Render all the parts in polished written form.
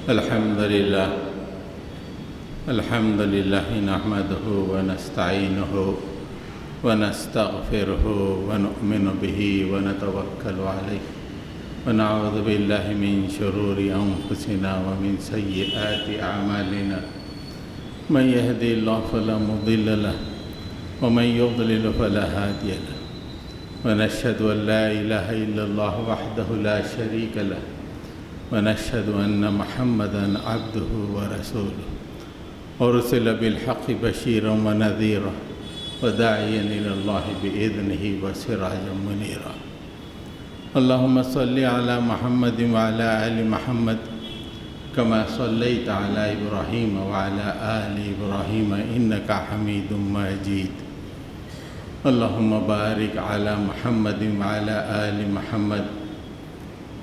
الحمد لله نحمده ونستعينه ونستغفره ونؤمن به ونتوكل عليه ونعوذ بالله من شرور أنفسنا ومن سيئات أعمالنا من يهدي الله فلا مضل له ومن يضلل فلا هادي له ونشهد أن لا إله إلا الله وحده لا شريك له ونشهد أن محمدًا عبده ورسوله أرسل بالحق بشيرا ونذيرا وداعيا إلى الله بإذنه وسراجا منيرا اللهم صل على محمد وعلى آل محمد كما صليت على إبراهيم وعلى آل إبراهيم إنك حميد مجيد اللهم بارك على محمد وعلى آل محمد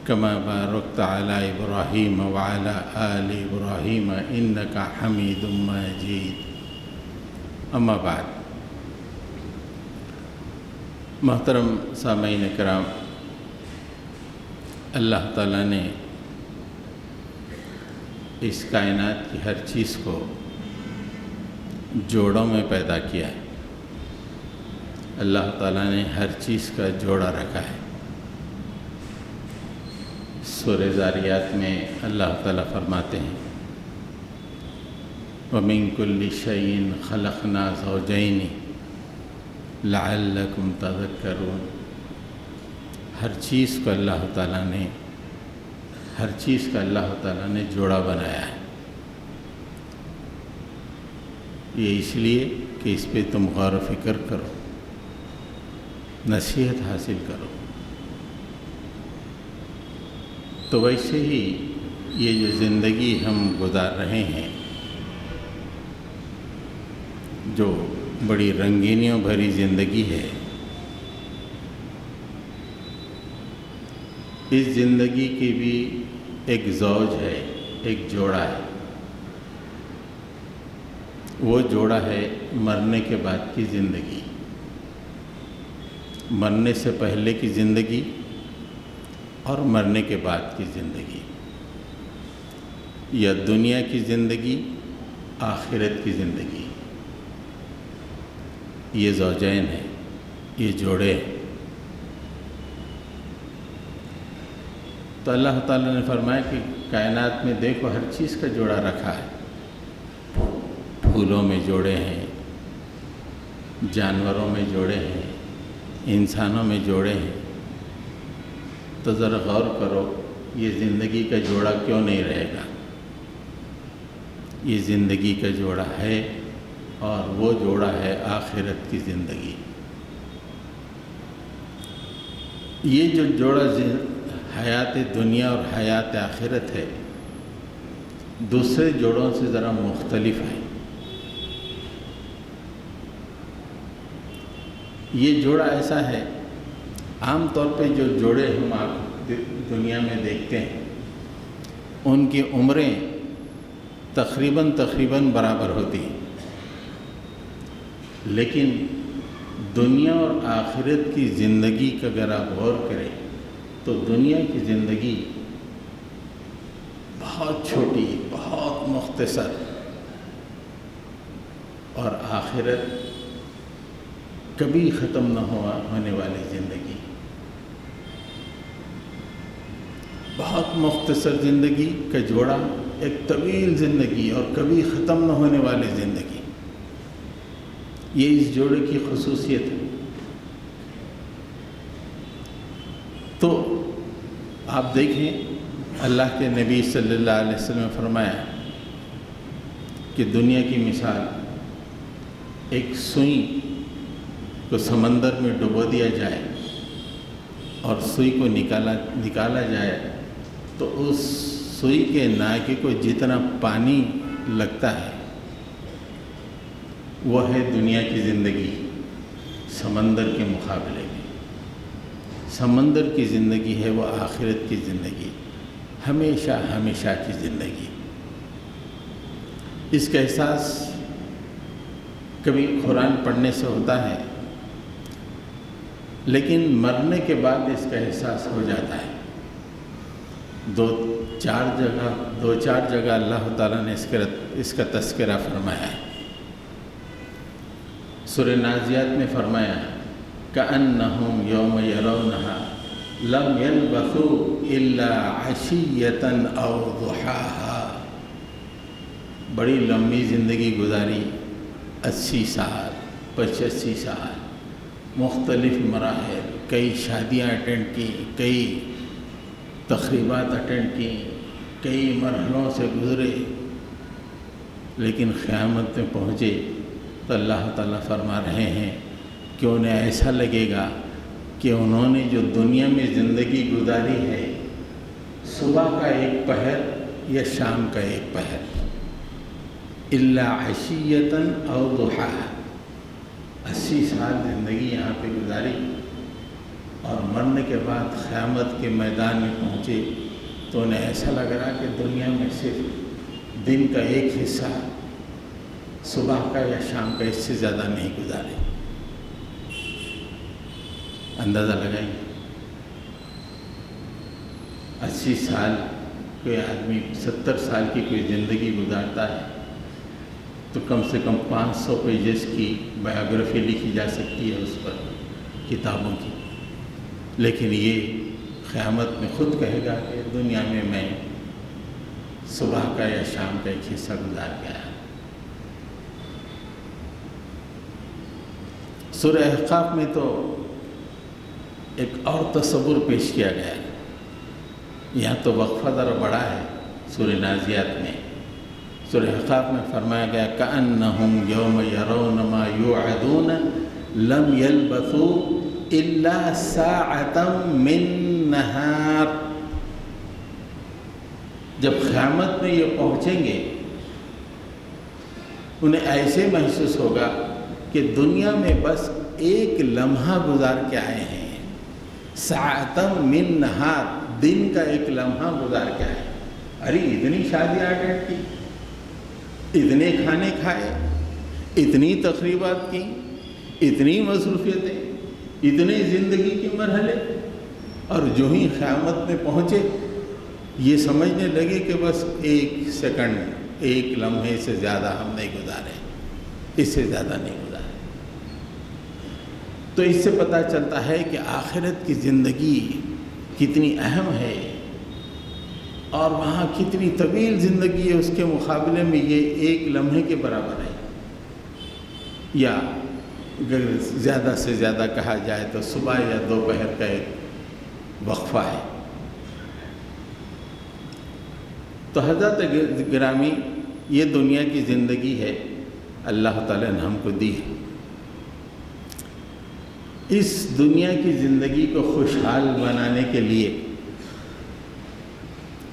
كما باركت على إبراهيم وعلى آل إبراهيم إنك حميد مجيد أما بعد محترم سامعین کرام، اللہ تعالیٰ نے اس کائنات کی ہر چیز کو جوڑوں میں پیدا کیا ہے۔ اللہ تعالیٰ نے ہر چیز کا جوڑا رکھا ہے۔ سورہ ذاریات میں اللہ تعالیٰ فرماتے ہیں وَمِن كُلِّ شَيْءٍ خَلَقْنَا زَوْجَيْنِ لَعَلَّكُمْ تَذَكَّرُونَ۔ ہر چیز کا اللہ تعالیٰ نے جوڑا بنایا ہے، یہ اس لیے کہ اس پہ تم غور و فکر کرو، نصیحت حاصل کرو۔ تو ویسے ہی یہ جو زندگی ہم گزار رہے ہیں، جو بڑی رنگینیوں بھری زندگی ہے، اس زندگی کی بھی ایک زوج ہے، ایک جوڑا ہے۔ وہ جوڑا ہے مرنے کے بعد کی زندگی، مرنے سے پہلے کی زندگی اور مرنے کے بعد کی زندگی، یا دنیا کی زندگی، آخرت کی زندگی۔ یہ زوجین ہیں، یہ جوڑے ہیں۔ تو اللہ تعالیٰ نے فرمایا کہ کائنات میں دیکھو ہر چیز کا جوڑا رکھا ہے، پھولوں میں جوڑے ہیں، جانوروں میں جوڑے ہیں، انسانوں میں جوڑے ہیں۔ تو ذرا غور کرو، یہ زندگی کا جوڑا کیوں نہیں رہے گا؟ یہ زندگی کا جوڑا ہے، اور وہ جوڑا ہے آخرت کی زندگی۔ یہ جو جوڑا حیات دنیا اور حیات آخرت ہے، دوسرے جوڑوں سے ذرا مختلف ہے۔ یہ جوڑا ایسا ہے، عام طور پہ جو جوڑے ہم آپ دنیا میں دیکھتے ہیں، ان کی عمریں تقریباً برابر ہوتی ہیں، لیکن دنیا اور آخرت کی زندگی کا اگر آپ غور کریں تو دنیا کی زندگی بہت چھوٹی، بہت مختصر، اور آخرت کبھی ختم نہ ہونے والی زندگی، بہت مختصر زندگی کا جوڑا، ایک طویل زندگی اور کبھی ختم نہ ہونے والی زندگی۔ یہ اس جوڑے کی خصوصیت ہے۔ تو آپ دیکھیں، اللہ کے نبی صلی اللہ علیہ وسلم نے فرمایا کہ دنیا کی مثال، ایک سوئی کو سمندر میں ڈبو دیا جائے اور سوئی کو نکالا جائے تو اس سوئی کے ناکے کو جتنا پانی لگتا ہے وہ ہے دنیا کی زندگی سمندر کے مقابلے میں۔ سمندر کی زندگی ہے وہ آخرت کی زندگی، ہمیشہ ہمیشہ کی زندگی۔ اس کا احساس کبھی قرآن پڑھنے سے ہوتا ہے، لیکن مرنے کے بعد اس کا احساس ہو جاتا ہے۔ دو چار جگہ اللہ تعالیٰ نے اس کا تذکرہ فرمایا ہے۔ سورہ نازیات میں فرمایا کأنہم یوم یرونہا لم یلبثوا الا عشیۃ او ضحاہا، بڑی لمبی زندگی گزاری، 80 سال 85 سال، مختلف مراحل، کئی شادیاں اٹینڈ کی، کئی تقریبات اٹینڈ کی، کئی مرحلوں سے گزرے، لیکن قیامت میں پہنچے تو اللہ تعالیٰ فرما رہے ہیں کہ انہیں ایسا لگے گا کہ انہوں نے جو دنیا میں زندگی گزاری ہے، صبح کا ایک پہر یا شام کا ایک پہر، الا عشیۃ او ضحاہا، 80 سال زندگی یہاں پہ گزاری، اور مرنے کے بعد قیامت کے میدان میں پہنچے تو انہیں ایسا لگ رہا کہ دنیا میں صرف دن کا ایک حصہ صبح کا یا شام کا، اس سے زیادہ نہیں گزارے۔ اندازہ لگائیں، 80 سال کوئی آدمی 70 سال کی کوئی زندگی گزارتا ہے تو کم سے کم 500 پیجز کی بایوگرافی لکھی جا سکتی ہے اس پر، کتابوں کی، لیکن یہ قیامت میں خود کہے گا کہ دنیا میں صبح کا یا شام کا ایک حصہ گزار گیا۔ سورہ احقاف میں تو ایک اور تصور پیش کیا گیا ہے، یہاں تو وقفہ ذرا بڑا ہے۔ سورہ نازیات میں، سورہ احقاف میں فرمایا گیا کأنہم یوم یرون ما یوعدون لم یلبثوا الا ساعۃ من نہار، جب قیامت میں یہ پہنچیں گے انہیں ایسے محسوس ہوگا کہ دنیا میں بس ایک لمحہ گزار کے آئے ہیں، ساعۃ من نہار، دن کا ایک لمحہ گزار کے آئے۔ ارے اتنی شادیاں اٹینڈ کی، اتنے کھانے کھائے، اتنی تقریبات کی، اتنی مصروفیتیں، اتنے زندگی کے مرحلے، اور جو ہی قیامت میں پہنچے یہ سمجھنے لگے کہ بس ایک سیکنڈ، ایک لمحے سے زیادہ ہم نہیں گزارے، اس سے زیادہ نہیں گزارے۔ تو اس سے پتہ چلتا ہے کہ آخرت کی زندگی کتنی اہم ہے، اور وہاں کتنی طویل زندگی ہے، اس کے مقابلے میں یہ ایک لمحے کے برابر ہے، یا اگر زیادہ سے زیادہ کہا جائے تو صبح یا دوپہر کا ایک وقفہ ہے۔ تو حضرت گرامی، یہ دنیا کی زندگی ہے، اللہ تعالیٰ نے ہم کو دی ہے۔ اس دنیا کی زندگی کو خوشحال بنانے کے لیے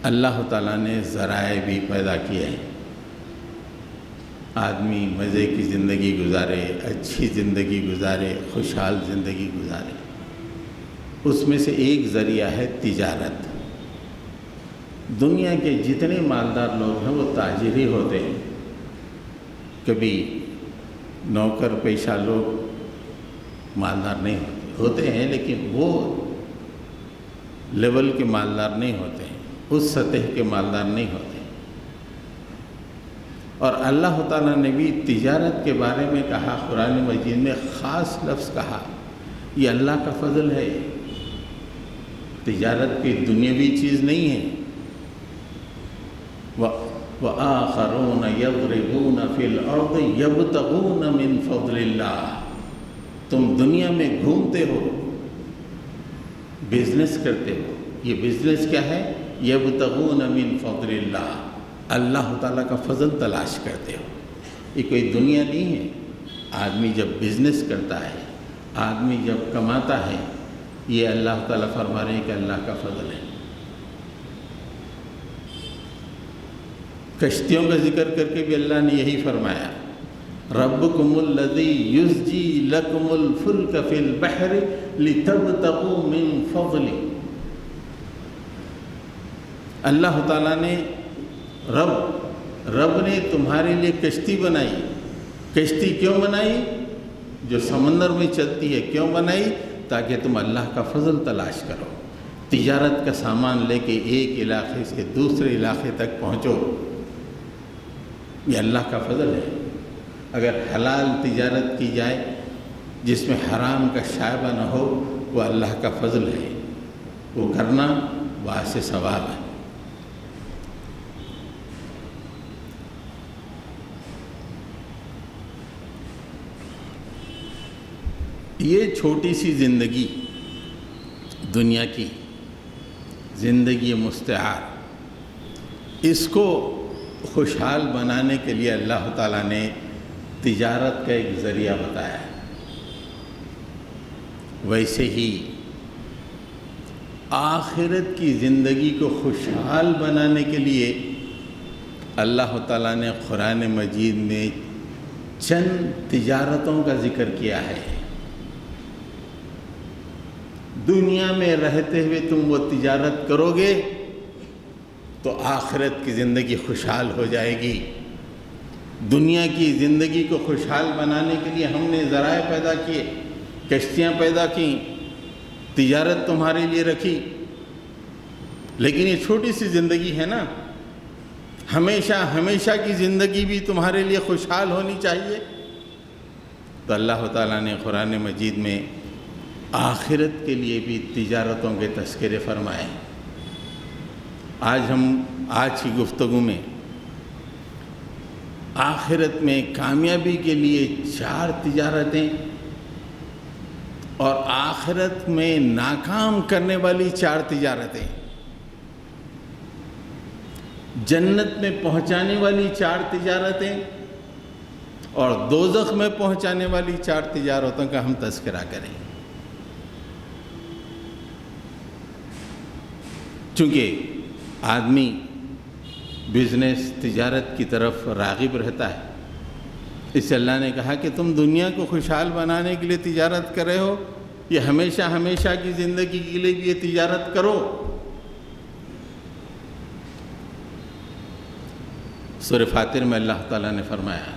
اللہ تعالیٰ نے ذرائع بھی پیدا کیے ہیں، آدمی مزے کی زندگی گزارے، اچھی زندگی گزارے، خوشحال زندگی گزارے۔ اس میں سے ایک ذریعہ ہے تجارت۔ دنیا کے جتنے مالدار لوگ ہیں وہ تاجر ہی ہوتے ہیں، کبھی نوکر پیشہ لوگ مالدار نہیں ہوتے ہیں، لیکن وہ لیول کے مالدار نہیں ہوتے ہیں، اس سطح کے مالدار نہیں ہوتے۔ اور اللہ تعالیٰ نے بھی تجارت کے بارے میں کہا، قرآن مجید میں خاص لفظ کہا، یہ اللہ کا فضل ہے۔ تجارت کوئی دنیاوی چیز نہیں ہے۔ وَآخَرُونَ يَضْرِبُونَ فِي الْأَرْضِ يَبْتَغُونَ مِنْ فَضْلِ اللَّهِ، تم دنیا میں گھومتے ہو، بزنس کرتے ہو، یہ بزنس کیا ہے؟ يَبْتَغُونَ مِنْ فَضْلِ اللَّهِ، اللہ تعالیٰ کا فضل تلاش کرتے ہو۔ یہ کوئی دنیا نہیں ہے۔ آدمی جب بزنس کرتا ہے، آدمی جب کماتا ہے، یہ اللہ تعالیٰ فرما رہے ہیں کہ اللہ کا فضل ہے۔ کشتیوں کا ذکر کر کے بھی اللہ نے یہی فرمایا، ربکم الذی یزجی لکم الفلک فی البحر لتبتغوا من فضلہ، اللہ تعالیٰ نے رب نے تمہارے لیے کشتی بنائی۔ کشتی کیوں بنائی؟ جو سمندر میں چلتی ہے، کیوں بنائی؟ تاکہ تم اللہ کا فضل تلاش کرو، تجارت کا سامان لے کے ایک علاقے سے دوسرے علاقے تک پہنچو، یہ اللہ کا فضل ہے۔ اگر حلال تجارت کی جائے جس میں حرام کا شائبہ نہ ہو، وہ اللہ کا فضل ہے، وہ کرنا باعث ثواب ہے۔ یہ چھوٹی سی زندگی، دنیا کی زندگی مستعار، اس کو خوشحال بنانے کے لیے اللہ تعالیٰ نے تجارت کا ایک ذریعہ بتایا ہے۔ ویسے ہی آخرت کی زندگی کو خوشحال بنانے کے لیے اللہ تعالیٰ نے قرآن مجید میں چند تجارتوں کا ذکر کیا ہے۔ دنیا میں رہتے ہوئے تم وہ تجارت کرو گے تو آخرت کی زندگی خوشحال ہو جائے گی۔ دنیا کی زندگی کو خوشحال بنانے کے لیے ہم نے ذرائع پیدا کیے، کشتیاں پیدا کیں، تجارت تمہارے لیے رکھی، لیکن یہ چھوٹی سی زندگی ہے نا، ہمیشہ کی زندگی بھی تمہارے لیے خوشحال ہونی چاہیے۔ تو اللہ تعالیٰ نے قرآن مجید میں آخرت کے لیے بھی تجارتوں کے تذکرے فرمائے۔ آج کی گفتگو میں آخرت میں کامیابی کے لیے 4 تجارتیں اور آخرت میں ناکام کرنے والی 4 تجارتیں، جنت میں پہنچانے والی 4 تجارتیں اور دوزخ میں پہنچانے والی 4 تجارتوں کا ہم تذکرہ کریں۔ چونکہ آدمی بزنس تجارت کی طرف راغب رہتا ہے، اس سے اللہ نے کہا کہ تم دنیا کو خوشحال بنانے کے لیے تجارت کر رہے ہو، یہ ہمیشہ کی زندگی کے لیے بھی یہ تجارت کرو۔ سورہ فاتر میں اللہ تعالیٰ نے فرمایا،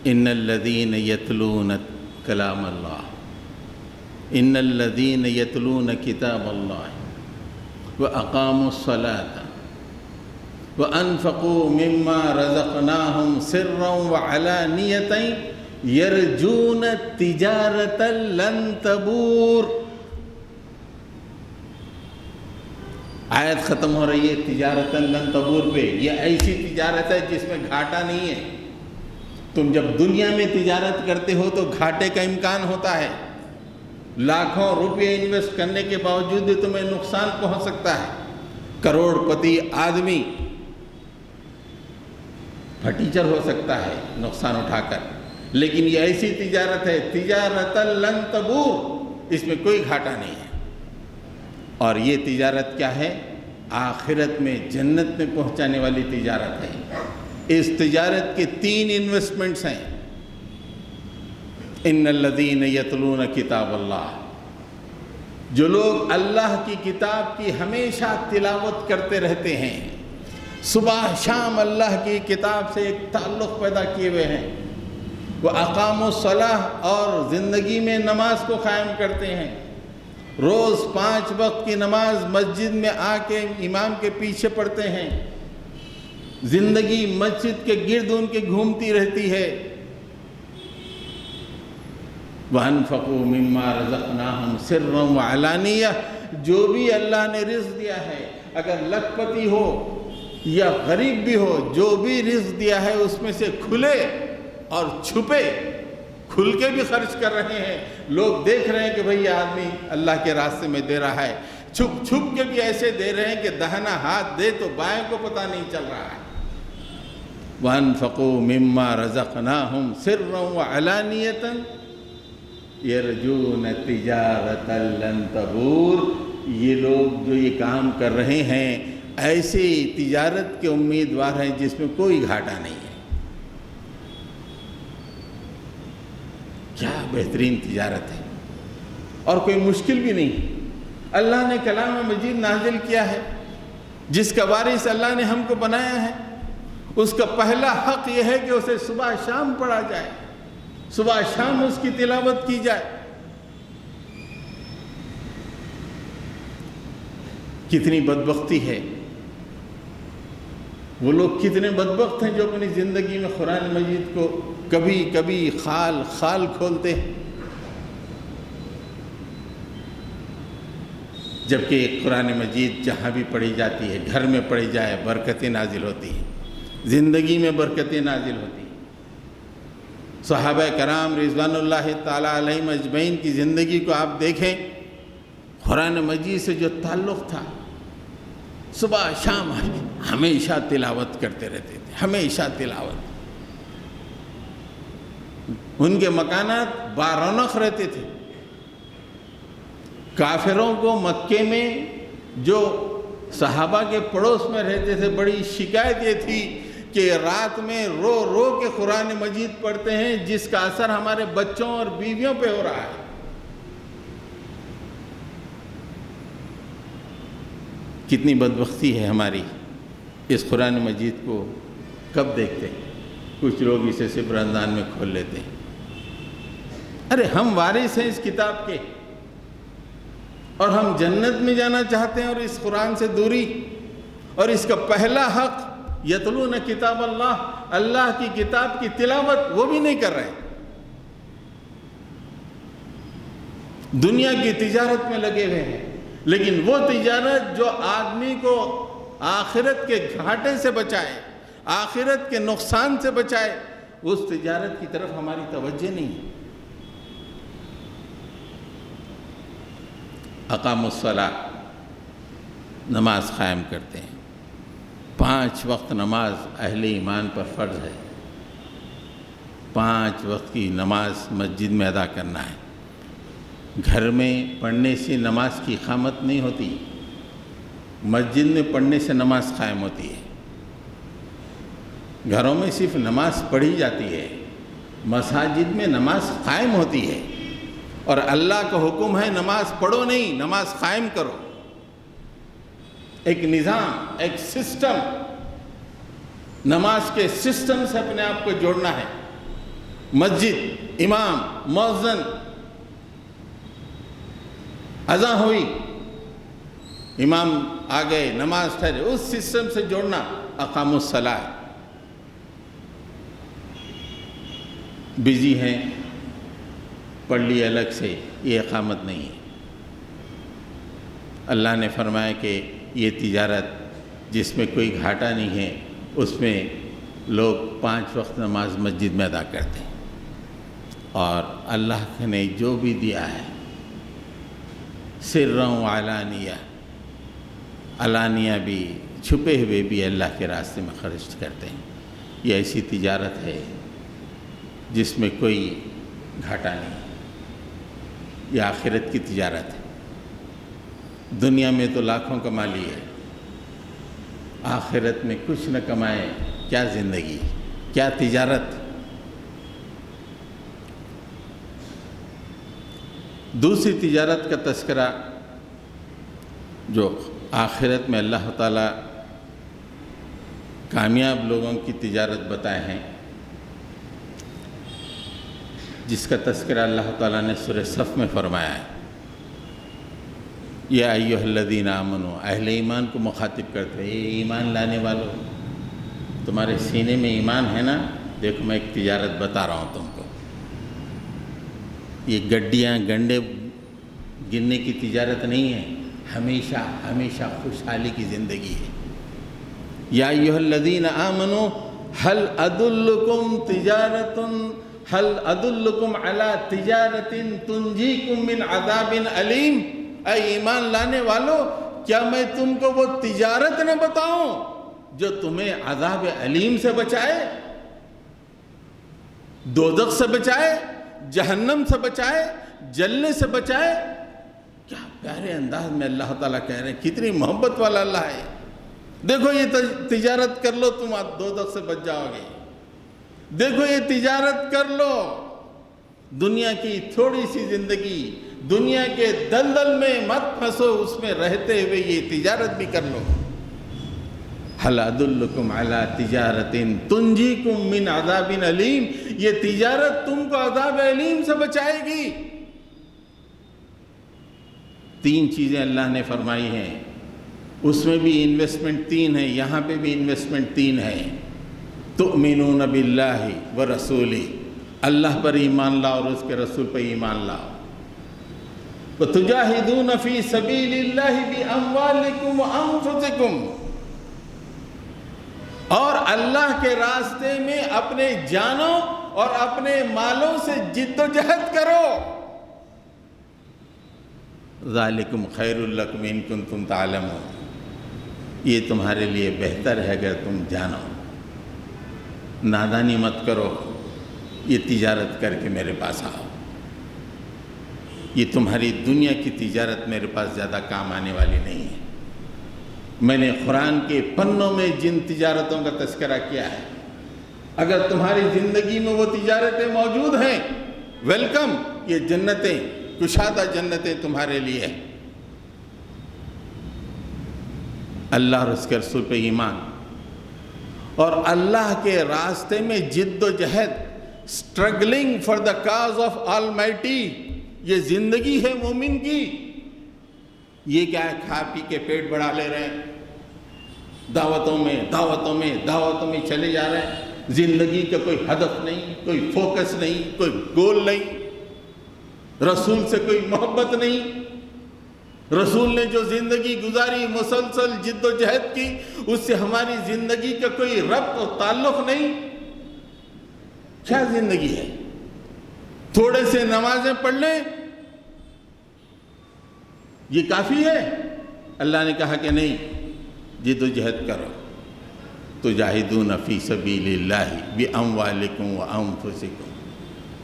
ان الذین یتلون کلام اللہ، ان الذین یتلون کتاب اللہ وَأَقَامُوا الصَّلَاةَ وَأَنفَقُوا مِمَّا رَزَقْنَاهُمْ سِرًّا وَعَلَانِيَةً يَرْجُونَ تِجَارَةً لَن تَبُورَ۔ آیت ختم ہو رہی ہے تجارتاً لن تبور پہ۔ یہ ایسی تجارت ہے جس میں گھاٹا نہیں ہے۔ تم جب دنیا میں تجارت کرتے ہو تو گھاٹے کا امکان ہوتا ہے، لاکھوں روپے انویسٹ کرنے کے باوجود بھی تمہیں نقصان پہنچ سکتا ہے۔ کروڑ پتی آدمی پھٹیچر ہو سکتا ہے نقصان اٹھا کر، لیکن یہ ایسی تجارت ہے تجارت لن تبور، اس میں کوئی گھاٹا نہیں ہے۔ اور یہ تجارت کیا ہے؟ آخرت میں جنت میں پہنچانے والی تجارت ہے۔ اس تجارت کے 3 انویسٹمنٹس ہیں۔ ان الذین یتلون کتاب اللہ، جو لوگ اللہ کی کتاب کی ہمیشہ تلاوت کرتے رہتے ہیں، صبح شام اللہ کی کتاب سے ایک تعلق پیدا کیے ہوئے ہیں، وہ اقاموا الصلاۃ، اور زندگی میں نماز کو قائم کرتے ہیں، روز 5 وقت کی نماز مسجد میں آ کے امام کے پیچھے پڑھتے ہیں، زندگی مسجد کے گرد ان کے گھومتی رہتی ہے۔ وَأَنفَقُوا مِمَّا رَزَقْنَاهُمْ سِرًّا وَعَلَانِيَةً، جو بھی اللہ نے رزق دیا ہے، اگر لکھ پتی ہو یا غریب بھی ہو، جو بھی رزق دیا ہے اس میں سے کھلے اور چھپے، کھل کے بھی خرچ کر رہے ہیں۔ لوگ دیکھ رہے ہیں کہ بھئی یہ آدمی اللہ کے راستے میں دے رہا ہے، چھپ کے بھی ایسے دے رہے ہیں کہ دہنا ہاتھ دے تو بائیں کو پتہ نہیں چل رہا ہے۔ وَأَنفَقُوا مِمَّا رَزَقْنَاهُمْ سِرًّا وَعَلَانِيَةً یرجون تجارت لن تبور، یہ لوگ جو یہ کام کر رہے ہیں ایسی تجارت کے امیدوار ہیں جس میں کوئی گھاٹا نہیں ہے۔ کیا بہترین تجارت ہے، اور کوئی مشکل بھی نہیں۔ اللہ نے کلام مجید نازل کیا ہے، جس کا وارث اللہ نے ہم کو بنایا ہے، اس کا پہلا حق یہ ہے کہ اسے صبح شام پڑھا جائے، صبح شام اس کی تلاوت کی جائے۔ کتنی بدبختی ہے، وہ لوگ کتنے بدبخت ہیں جو اپنی زندگی میں قرآن مجید کو کبھی کبھی خال کھولتے ہیں، جبکہ قرآن مجید جہاں بھی پڑھی جاتی ہے، گھر میں پڑھی جائے برکتیں نازل ہوتی ہیں، زندگی میں برکتیں نازل ہوتی ہیں۔ صحابہ کرام رضوان اللہ تعالیٰ علیہم اجمعین کی زندگی کو آپ دیکھیں، قرآن مجید سے جو تعلق تھا، صبح شام ہمیشہ تلاوت کرتے رہتے تھے، ہمیشہ تلاوت۔ ان کے مکانات بارونق رہتے تھے۔ کافروں کو مکے میں جو صحابہ کے پڑوس میں رہتے تھے، بڑی شکایت یہ تھی کہ رات میں رو رو کے قرآن مجید پڑھتے ہیں، جس کا اثر ہمارے بچوں اور بیویوں پہ ہو رہا ہے۔ کتنی بدبختی ہے ہماری، اس قرآن مجید کو کب دیکھتے ہیں؟ کچھ لوگ اسے صرف رمضان میں کھول لیتے ہیں۔ ارے ہم وارث ہیں اس کتاب کے، اور ہم جنت میں جانا چاہتے ہیں، اور اس قرآن سے دوری، اور اس کا پہلا حق یتلون کتاب اللہ کی کتاب کی تلاوت، وہ بھی نہیں کر رہے، دنیا کی تجارت میں لگے ہوئے ہیں۔ لیکن وہ تجارت جو آدمی کو آخرت کے گھاٹے سے بچائے، آخرت کے نقصان سے بچائے، اس تجارت کی طرف ہماری توجہ نہیں ہے۔ اقاموا الصلاۃ، نماز قائم کرتے ہیں۔ 5 وقت نماز اہل ایمان پر فرض ہے۔ 5 وقت کی نماز مسجد میں ادا کرنا ہے۔ گھر میں پڑھنے سے نماز کی اقامت نہیں ہوتی، مسجد میں پڑھنے سے نماز قائم ہوتی ہے۔ گھروں میں صرف نماز پڑھی جاتی ہے، مساجد میں نماز قائم ہوتی ہے، اور اللہ کا حکم ہے نماز پڑھو نہیں، نماز قائم کرو۔ ایک نظام، ایک سسٹم، نماز کے سسٹم سے اپنے آپ کو جوڑنا ہے۔ مسجد، امام، مؤذن، اذان ہوئی، امام آ گئے، نماز ٹھہرے، اس سسٹم سے جوڑنا اقاموا الصلاۃ۔ بزی ہیں، پڑھ لی الگ سے، یہ اقامت نہیں ہے۔ اللہ نے فرمایا کہ یہ تجارت جس میں کوئی گھاٹا نہیں ہے، اس میں لوگ 5 وقت نماز مسجد میں ادا کرتے ہیں، اور اللہ نے جو بھی دیا ہے سرًا و علانیہ، علانیہ بھی، چھپے ہوئے بھی اللہ کے راستے میں خرچ کرتے ہیں۔ یہ ایسی تجارت ہے جس میں کوئی گھاٹا نہیں، یہ آخرت کی تجارت ہے۔ دنیا میں تو لاکھوں کما لی ہے، آخرت میں کچھ نہ کمائے، کیا زندگی، کیا تجارت۔ دوسری تجارت کا تذکرہ جو آخرت میں اللہ تعالیٰ کامیاب لوگوں کی تجارت بتائے ہیں، جس کا تذکرہ اللہ تعالیٰ نے سورہ صف میں فرمایا ہے۔ یا ایھا الذین آمنوا، اہل ایمان کو مخاطب کرتے ہیں، اے ایمان لانے والوں، تمہارے سینے میں ایمان ہے نا؟ دیکھو میں ایک تجارت بتا رہا ہوں تم کو۔ یہ گڈیاں گنڈے گننے کی تجارت نہیں ہے، ہمیشہ ہمیشہ خوشحالی کی زندگی ہے۔ یا ایھا الذین آمنوا هل ادلکم علی تجارت تنجیکم من عذاب علیم۔ اے ایمان لانے والو، کیا میں تم کو وہ تجارت نہ بتاؤں جو تمہیں عذاب علیم سے بچائے، دوزخ سے بچائے، جہنم سے بچائے، جلنے سے بچائے۔ کیا پیارے انداز میں اللہ تعالیٰ کہہ رہے ہیں، کتنی محبت والا اللہ ہے۔ دیکھو یہ تجارت کر لو، تم دوزخ سے بچ جاؤ گے۔ دیکھو یہ تجارت کر لو، دنیا کی تھوڑی سی زندگی، دنیا کے دلدل میں مت پھنسو، اس میں رہتے ہوئے یہ تجارت بھی کر لو۔ هل ادلکم علی تجارت تنجیکم من عذاب علیم، یہ تجارت تم کو عذاب علیم سے بچائے گی۔ 3 چیزیں اللہ نے فرمائی ہیں اس میں بھی انویسٹمنٹ 3 ہے، یہاں پہ بھی انویسٹمنٹ 3 ہے۔ تؤمنون باللہ ورسولہ، اللہ پر ایمان لاؤ اور اس کے رسول پر ایمان لاؤ۔ وتجاہدون فی سبیل اللہ باموالکم وانفسکم، اور اللہ کے راستے میں اپنے جانوں اور اپنے مالوں سے جد و جہد کرو۔ ذالکم خیر لکم ان کنتم تعلمون، یہ تمہارے لیے بہتر ہے اگر تم جانو۔ نادانی مت کرو، یہ تجارت کر کے میرے پاس آؤ، یہ تمہاری دنیا کی تجارت میرے پاس زیادہ کام آنے والی نہیں ہے۔ میں نے قرآن کے پنوں میں جن تجارتوں کا تذکرہ کیا ہے، اگر تمہاری زندگی میں وہ تجارتیں موجود ہیں، ویلکم، یہ جنتیں، کشادہ جنتیں تمہارے لیے۔ اللہ اور اس کے رسول پہ ایمان اور اللہ کے راستے میں جد و جہد، struggling for the cause of Almighty, یہ زندگی ہے مومن کی۔ یہ کیا ہے، کھا پی کے پیٹ بڑھا لے رہے ہیں، دعوتوں میں چلے جا رہے ہیں، زندگی کا کوئی ہدف نہیں، کوئی فوکس نہیں، کوئی گول نہیں، رسول سے کوئی محبت نہیں۔ رسول نے جو زندگی گزاری، مسلسل جد و جہد کی، اس سے ہماری زندگی کا کوئی ربط و تعلق نہیں۔ کیا زندگی ہے؟ تھوڑے سے نمازیں پڑھ لیں یہ کافی ہے؟ اللہ نے کہا کہ نہیں، جد و جہد کرو۔ تجاہدون فی سبیل اللہ باموالکم وانفسکم،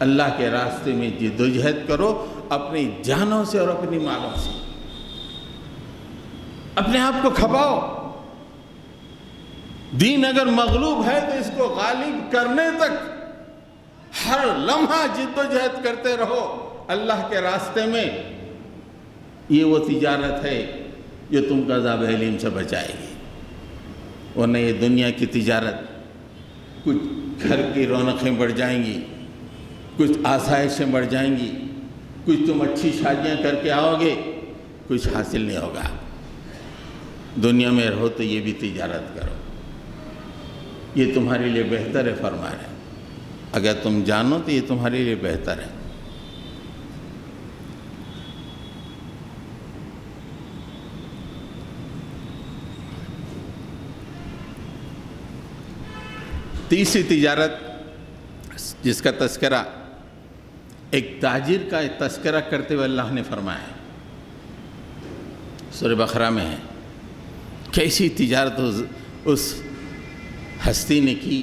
اللہ کے راستے میں جد و جہد کرو، اپنی جانوں سے اور اپنی مالوں سے۔ اپنے آپ کو کھپاؤ۔ دین اگر مغلوب ہے تو اس کو غالب کرنے تک ہر لمحہ جد و جہد کرتے رہو اللہ کے راستے میں۔ یہ وہ تجارت ہے جو تم کو عذاب حلیم سے بچائے گی، ورنہ یہ دنیا کی تجارت، کچھ گھر کی رونقیں بڑھ جائیں گی، کچھ آسائشیں بڑھ جائیں گی، کچھ تم اچھی شادیاں کر کے آؤ گے، کچھ حاصل نہیں ہوگا۔ دنیا میں رہو تو یہ بھی تجارت کرو، یہ تمہارے لیے بہتر ہے، فرما رہے ہیں۔ اگر تم جانو تو یہ تمہارے لیے بہتر ہے۔ تیسری تجارت جس کا تذکرہ ایک تاجر کا تذکرہ کرتے ہوئے اللہ نے فرمایا ہے، سورہ بقرہ میں ہے، کیسی تجارت اس ہستی نے کی۔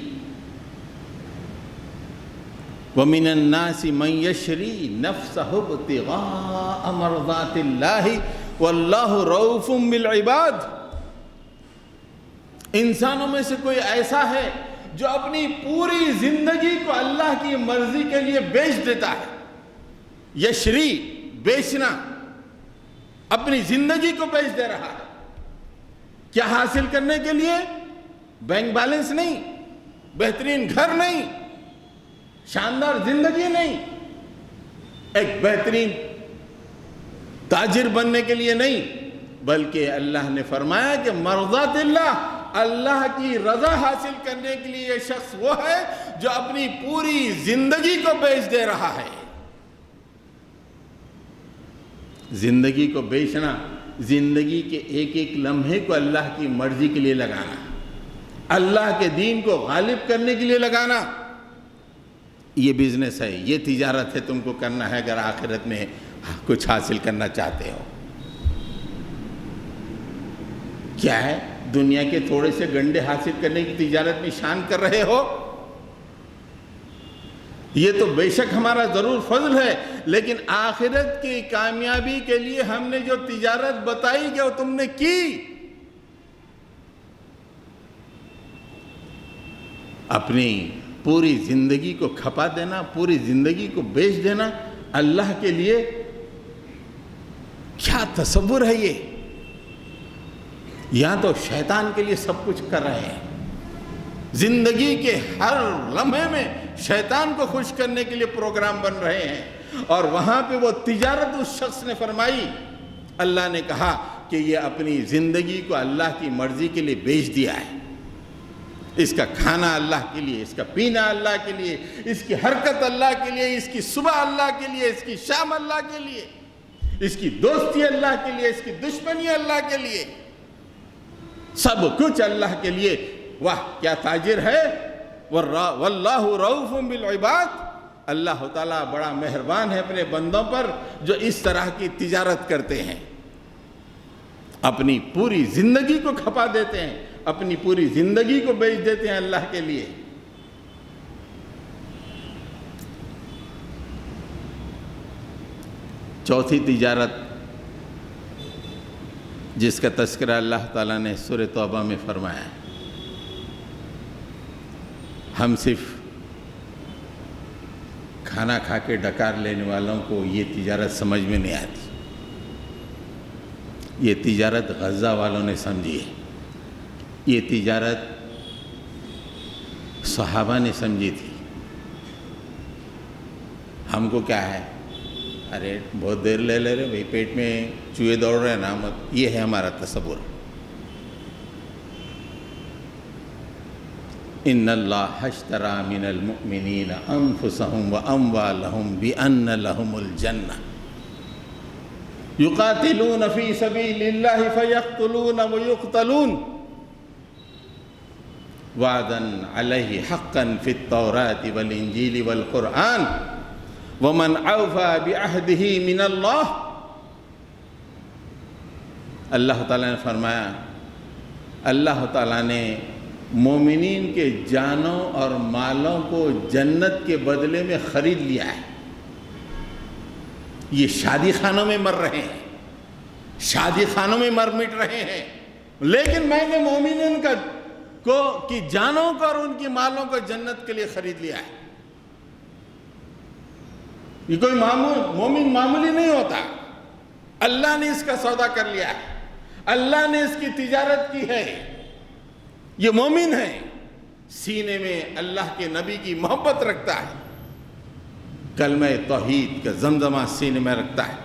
وَمِنَ النَّاسِ مَن يَشْرِي نَفْسَهُ ابْتِغَاءَ مَرْضَاتِ اللَّهِ وَاللَّهُ رَءُوفٌ بِالْعِبَادِ۔ انسانوں میں سے کوئی ایسا ہے جو اپنی پوری زندگی کو اللہ کی مرضی کے لیے بیچ دیتا ہے۔ یشری، بیچنا، اپنی زندگی کو بیچ دے رہا ہے۔ کیا حاصل کرنے کے لیے؟ بینک بیلنس نہیں، بہترین گھر نہیں، شاندار زندگی نہیں، ایک بہترین تاجر بننے کے لیے نہیں، بلکہ اللہ نے فرمایا کہ مرضات اللہ کی رضا حاصل کرنے کے لیے یہ شخص وہ ہے جو اپنی پوری زندگی کو بیچ دے رہا ہے۔ زندگی کو بیچنا، زندگی کے ایک ایک لمحے کو اللہ کی مرضی کے لیے لگانا، اللہ کے دین کو غالب کرنے کے لیے لگانا، یہ بزنس ہے، یہ تجارت ہے، تم کو کرنا ہے اگر آخرت میں کچھ حاصل کرنا چاہتے ہو۔ کیا ہے؟ دنیا کے تھوڑے سے گنڈے حاصل کرنے کی تجارت میں شان کر رہے ہو؟ یہ تو بے شک ہمارا ضرور فضل ہے، لیکن آخرت کی کامیابی کے لیے ہم نے جو تجارت بتائی کہ وہ تم نے کی۔ اپنی پوری زندگی کو کھپا دینا، پوری زندگی کو بیچ دینا اللہ کے لیے، کیا تصور ہے یہ؟ یہاں تو شیطان کے لیے سب کچھ کر رہے ہیں، زندگی کے ہر لمحے میں شیطان کو خوش کرنے کے لیے پروگرام بن رہے ہیں، اور وہاں پہ وہ تجارت اس شخص نے فرمائی۔ اللہ نے کہا کہ یہ اپنی زندگی کو اللہ کی مرضی کے لیے بیچ دیا ہے. اس کا کھانا اللہ کے لیے، اس کا پینا اللہ کے لیے، اس کی حرکت اللہ کے لیے، اس کی صبح اللہ کے لیے، اس کی شام اللہ کے لیے، اس کی دوستی اللہ کے لیے، اس کی دشمنی اللہ کے لیے، سب کچھ اللہ کے لیے. واہ کیا تاجر ہے. واللہ رؤوف بالعباد. اللہ تعالیٰ بڑا مہربان ہے اپنے بندوں پر جو اس طرح کی تجارت کرتے ہیں، اپنی پوری زندگی کو کھپا دیتے ہیں، اپنی پوری زندگی کو بیچ دیتے ہیں اللہ کے لیے. چوتھی تجارت جس کا تذکرہ اللہ تعالیٰ نے سورہ توبہ میں فرمایا ہے. ہم صرف کھانا کھا کے ڈکار لینے والوں کو یہ تجارت سمجھ میں نہیں آتی. یہ تجارت غزہ والوں نے سمجھی ہے، یہ تجارت صحابہ نے سمجھی تھی. ہم کو کیا ہے، ارے بہت دیر لے رہے بھائی، پیٹ میں چوہے دوڑ رہے ہیں نا، یہ ہے ہمارا تصور. ان اللہ اشتری من المؤمنین انفسهم واموالهم بان لهم الجنہ یقاتلون فی سبیل اللہ فیقتلون ویقتلون وعدا علیہ حقا فی التوراۃ والانجیل والقرآن ومن اوفی بعہدہ من اللہ. اللہ تعالیٰ نے فرمایا، اللہ تعالیٰ نے مومنین کے جانوں اور مالوں کو جنت کے بدلے میں خرید لیا ہے. یہ شادی خانوں میں مر رہے ہیں، شادی خانوں میں مر مٹ رہے ہیں، لیکن میں نے مومنین کی جانوں کو اور ان کی مالوں کو جنت کے لیے خرید لیا ہے. یہ کوئی مومن معمولی نہیں ہوتا. اللہ نے اس کا سودا کر لیا ہے، اللہ نے اس کی تجارت کی ہے. یہ مومن ہے، سینے میں اللہ کے نبی کی محبت رکھتا ہے، کلمہ توحید کا زمزمہ سینے میں رکھتا ہے.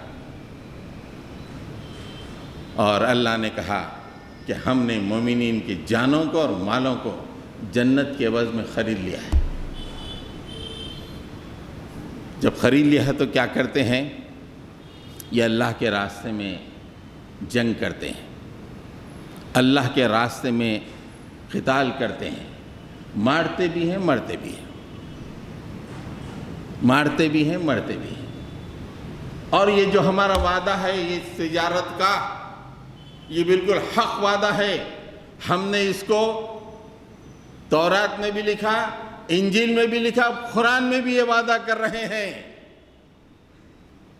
اور اللہ نے کہا کہ ہم نے مومنین کی جانوں کو اور مالوں کو جنت کے عوض میں خرید لیا ہے. جب خرید لیا ہے تو کیا کرتے ہیں؟ یہ اللہ کے راستے میں جنگ کرتے ہیں، اللہ کے راستے میں قتال کرتے ہیں، مارتے بھی ہیں مرتے بھی ہیں، مارتے بھی ہیں مرتے بھی ہیں. اور یہ جو ہمارا وعدہ ہے یہ تجارت کا، یہ بالکل حق وعدہ ہے. ہم نے اس کو تورات میں بھی لکھا، انجیل میں بھی لکھا، قرآن میں بھی یہ وعدہ کر رہے ہیں.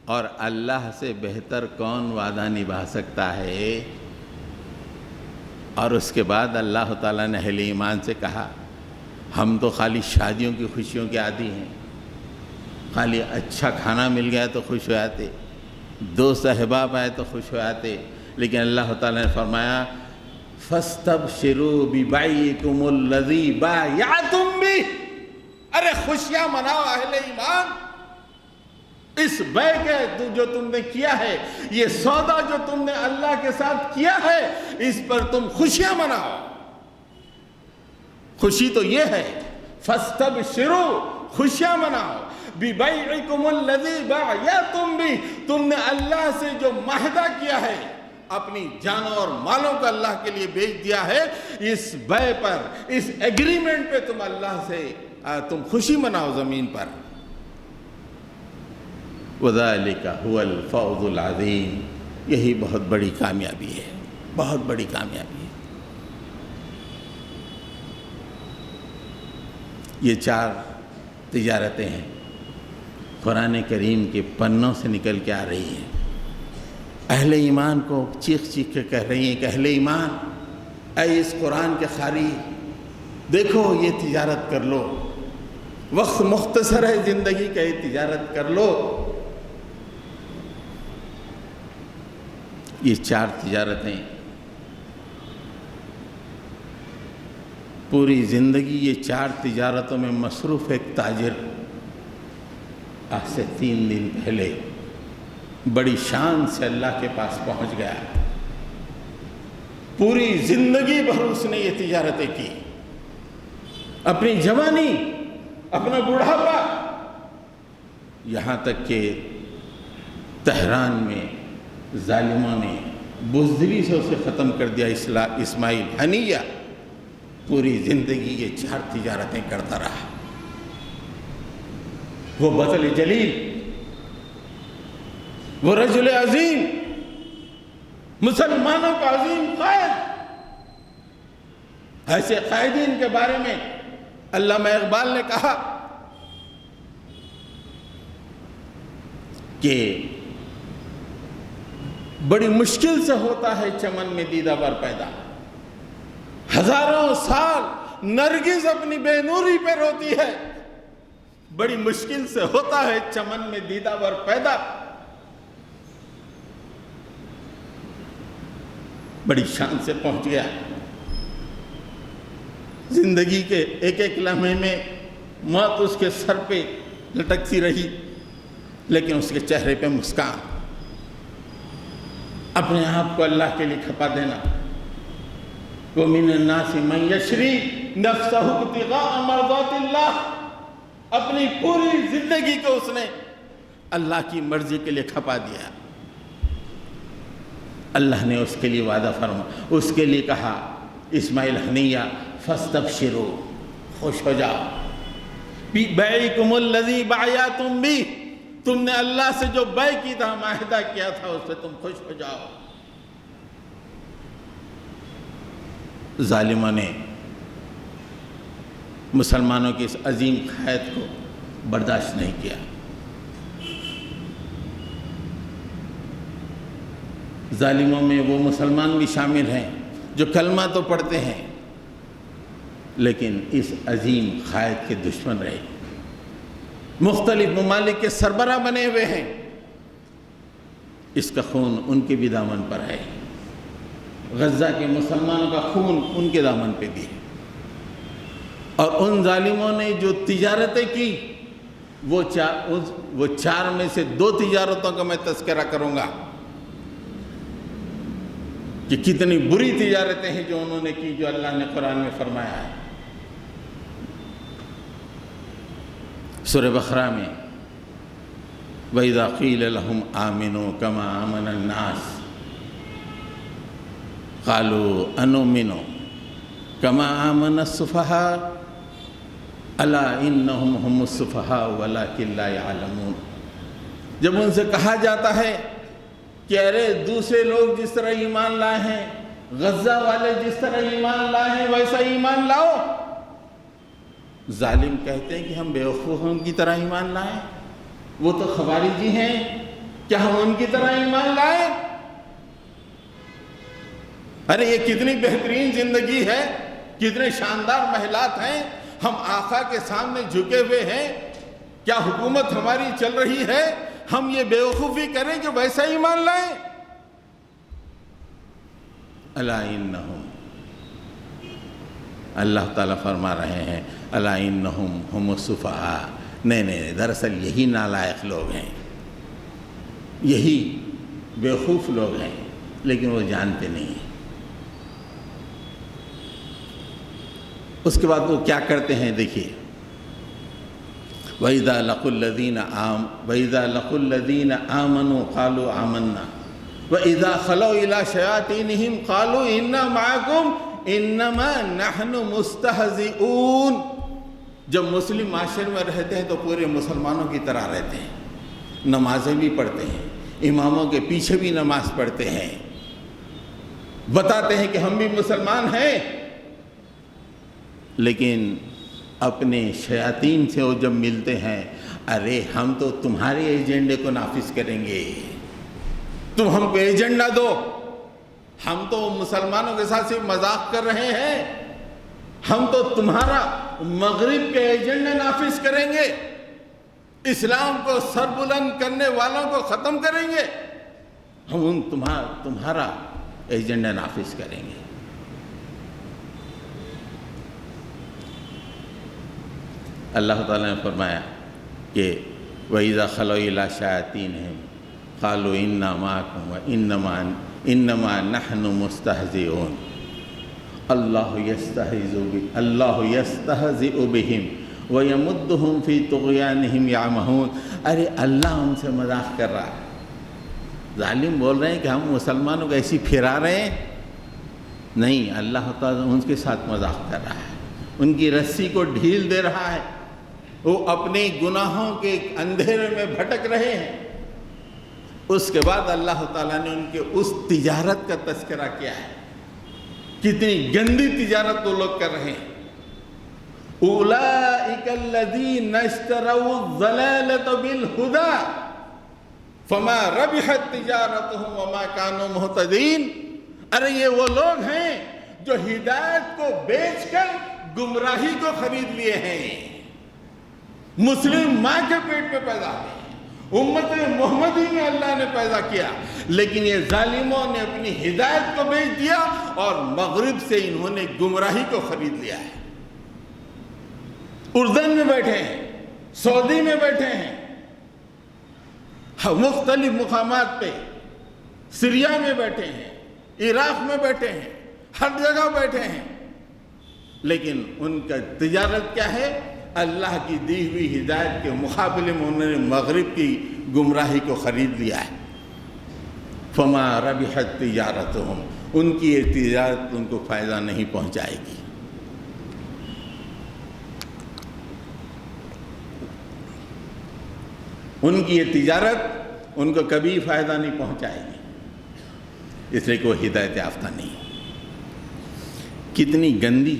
اور اللہ سے بہتر کون وعدہ نبھا سکتا ہے؟ اور اس کے بعد اللہ تعالیٰ نے اہل ایمان سے کہا، ہم تو خالی شادیوں کی خوشیوں کے عادی ہیں، خالی اچھا کھانا مل گیا تو خوش ہو جاتے، دوست احباب آئے تو خوش ہو جاتے. لیکن اللہ تعالیٰ نے فرمایا فَاسْتَبْشِرُوا بِبَيْعِكُمُ الَّذِي بَايَعْتُمْ بِهِ. ارے خوشیاں مناؤ اہل ایمان، اس بیع کے جو تم نے کیا ہے، یہ سودا جو تم نے اللہ کے ساتھ کیا ہے، اس پر تم خوشیاں مناؤ. خوشی تو یہ ہے فَاسْتَبْشِرُوا، خوشیاں مناؤ بِبَيْعِكُمُ الَّذِي بَايَعْتُمْ بِهِ. تم نے اللہ سے جو معاہدہ کیا ہے، اپنی جانوں اور مالوں کو اللہ کے لیے بیچ دیا ہے، اس بیع پر، اس ایگریمنٹ پہ تم اللہ سے تم خوشی مناؤ زمین پر. وَذَلِكَ هُوَ الْفَوْزُ الْعَظِيمُ. یہی بہت بڑی کامیابی ہے، بہت بڑی کامیابی ہے. یہ 4 تجارتیں ہیں، قرآن کریم کے پنوں سے نکل کے آ رہی ہیں. اہل ایمان کو چیخ چیخ کے کہہ رہی ہیں کہ اہل ایمان، اے اس قرآن کے قاری، دیکھو یہ تجارت کر لو، وقت مختصر ہے زندگی کا، یہ تجارت کر لو. یہ 4 تجارتیں پوری زندگی، یہ 4 تجارتوں میں مصروف ایک تاجر آج سے 3 دن پہلے بڑی شان سے اللہ کے پاس پہنچ گیا. پوری زندگی بھر اس نے یہ تجارتیں کی، اپنی جوانی، اپنا بڑھاپا، یہاں تک کہ تہران میں ظالموں نے بزدلی سے اسے ختم کر دیا۔ اسماعیل حنیہ پوری زندگی یہ 4 تجارتیں کرتا رہا۔ وہ بطل جلیل، وہ رجل عظیم، مسلمانوں کا عظیم قائد۔ ایسے قائدین کے بارے میں علامہ اقبال نے کہا کہ بڑی مشکل سے ہوتا ہے چمن میں دیدہ ور پیدا، ہزاروں سال نرگس اپنی بے نوری پہ روتی ہے، بڑی مشکل سے ہوتا ہے چمن میں دیدہ ور پیدا۔ بڑی شان سے پہنچ گیا، زندگی کے ایک ایک لمحے میں موت اس کے سر پہ لٹکتی رہی، لیکن اس کے چہرے پہ مسکان، اپنے آپ کو اللہ کے لیے کھپا دینا۔ وَمِنَ النَّاسِ مَن يَشْرِي نَفْسَهُ ابْتِغَاءَ مَرْضَاتِ اللَّهِ، اپنی پوری زندگی کو اس نے اللہ کی مرضی کے لیے کھپا دیا۔ اللہ نے اس کے لیے وعدہ فرما، اس کے لیے کہا اسماعیل حنیہ فَاسْتَبْشِرُوا، خوش ہو جاؤ، بِبَيْعِكُمُ الَّذِي بَعَيَاتُمْ بِهِ، تم نے اللہ سے جو بیع کی تھا، معاہدہ کیا تھا، اس سے تم خوش ہو جاؤ۔ ظالموں نے مسلمانوں کی اس عظیم قائد کو برداشت نہیں کیا۔ ظالموں میں وہ مسلمان بھی شامل ہیں جو کلمہ تو پڑھتے ہیں لیکن اس عظیم قائد کے دشمن رہے، مختلف ممالک کے سربراہ بنے ہوئے ہیں، اس کا خون ان کے بھی دامن پر ہے، غزہ کے مسلمانوں کا خون ان کے دامن پہ بھی ہے۔ اور ان ظالموں نے جو تجارتیں کی، وہ 4 میں سے 2 تجارتوں کا میں تذکرہ کروں گا کہ کتنی بری تجارتیں ہیں جو انہوں نے کی، جو اللہ نے قرآن میں فرمایا ہے۔ سورہ بقرہ میں وَإِذَا قِيلَ لَهُمْ آمِنُوا كَمَا آمَنَ النَّاسُ قَالُوا أَنُؤْمِنُ كَمَا آمَنَ السُّفَهَاءُ أَلَا إِنَّهُمْ هُمُ السُّفَهَاءُ وَلَكِنْ لَا يَعْلَمُونَ، جب ان سے کہا جاتا ہے کہ ارے دوسرے لوگ جس طرح ایمان لائے ہیں، غزہ والے جس طرح ایمان لائے ہیں ویسا ایمان لاؤ، ظالم کہتے ہیں کہ ہم بیوقوفوں کی طرح ایمان لائیں، وہ تو خوارجی ہیں، کیا ہم ان کی طرح ایمان لائیں؟ ارے یہ کتنی بہترین زندگی ہے، کتنے شاندار محلات ہیں، ہم آقا کے سامنے جھکے ہوئے ہیں، کیا حکومت ہماری چل رہی ہے، ہم یہ بیوقوفی کریں کہ ویسا ایمان لائیں؟ الا انہم، اللہ تعالیٰ فرما رہے ہیں الا انہم ہم السفہاء، نہیں، دراصل یہی نالائق لوگ ہیں، یہی بیوقوف لوگ ہیں، لیکن وہ جانتے نہیں ہیں۔ اس کے بعد وہ کیا کرتے ہیں دیکھیے، وَإِذَا لَقُوا الَّذِينَ آمَنُوا قَالُوا آمَنَّا وَإِذَا خَلَوْا إِلَىٰ شَيَاطِينِهِمْ قَالُوا إِنَّا مَعَكُمْ إِنَّمَا نَحْنُ مُسْتَهْزِئُونَ، جب مسلم معاشرے میں رہتے ہیں تو پورے مسلمانوں کی طرح رہتے ہیں، نمازیں بھی پڑھتے ہیں، اماموں کے پیچھے بھی نماز پڑھتے ہیں، بتاتے ہیں کہ ہم بھی مسلمان ہیں، لیکن اپنے شیاطین سے وہ جب ملتے ہیں، ارے ہم تو تمہارے ایجنڈے کو نافذ کریں گے، تم ہم کو ایجنڈا دو، ہم تو مسلمانوں کے ساتھ صرف مذاق کر رہے ہیں، ہم تو تمہارا مغرب کے ایجنڈے نافذ کریں گے، اسلام کو سر بلند کرنے والوں کو ختم کریں گے، ہم تمہارا ایجنڈا نافذ کریں گے۔ اللہ تعالیٰ نے فرمایا کہ وَإِذَا خَلَوْا إِلَىٰ شَيَاطِينِهِمْ قَالُوا إِنَّا مَعَكُمْ وَإِنَّمَا نَحْنُ مُسْتَهْزِئُونَ، اللہ یستہزئ بہم ویمدہم فی طغیانہم یعمہون۔ ارے اللہ ان سے مذاق کر رہا ہے۔ ظالم بول رہے ہیں کہ ہم مسلمانوں کو ایسی پھرا رہے ہیں، نہیں، اللہ تعالیٰ ان کے ساتھ مذاق کر رہا ہے، ان کی رسی کو ڈھیل دے رہا ہے، وہ اپنے گناہوں کے اندھیرے میں بھٹک رہے ہیں۔ اس کے بعد اللہ تعالیٰ نے ان کے اس تجارت کا تذکرہ کیا ہے، کتنی گندی تجارت وہ لوگ کر رہے ہیں۔ اولئک الذین اشتروا الضلالۃ بالہدی فما ربحت تجارتہم وما کانوا مہتدین۔ ارے یہ وہ لوگ ہیں جو ہدایت کو بیچ کر گمراہی کو خرید لیے ہیں۔ مسلم ماں کے پیٹ میں پیدا ہوئے، امت محمدی میں اللہ نے پیدا کیا، لیکن یہ ظالموں نے اپنی ہدایت کو بیچ دیا اور مغرب سے انہوں نے گمراہی کو خرید لیا ہے۔ اردن میں بیٹھے ہیں، سعودی میں بیٹھے ہیں، مختلف مقامات پہ، سیریا میں بیٹھے ہیں، عراق میں بیٹھے ہیں، ہر جگہ بیٹھے ہیں، لیکن ان کا تجارت کیا ہے؟ اللہ کی دی ہوئی ہدایت کے مقابلے میں انہوں نے مغرب کی گمراہی کو خرید لیا ہے۔ فما ربحت تجارتہم، ان کی یہ تجارت ان کو فائدہ نہیں پہنچائے گی۔ ان کی یہ تجارت ان کو کبھی فائدہ نہیں پہنچائے گی، اس لیے کہ وہ ہدایت یافتہ نہیں۔ کتنی گندی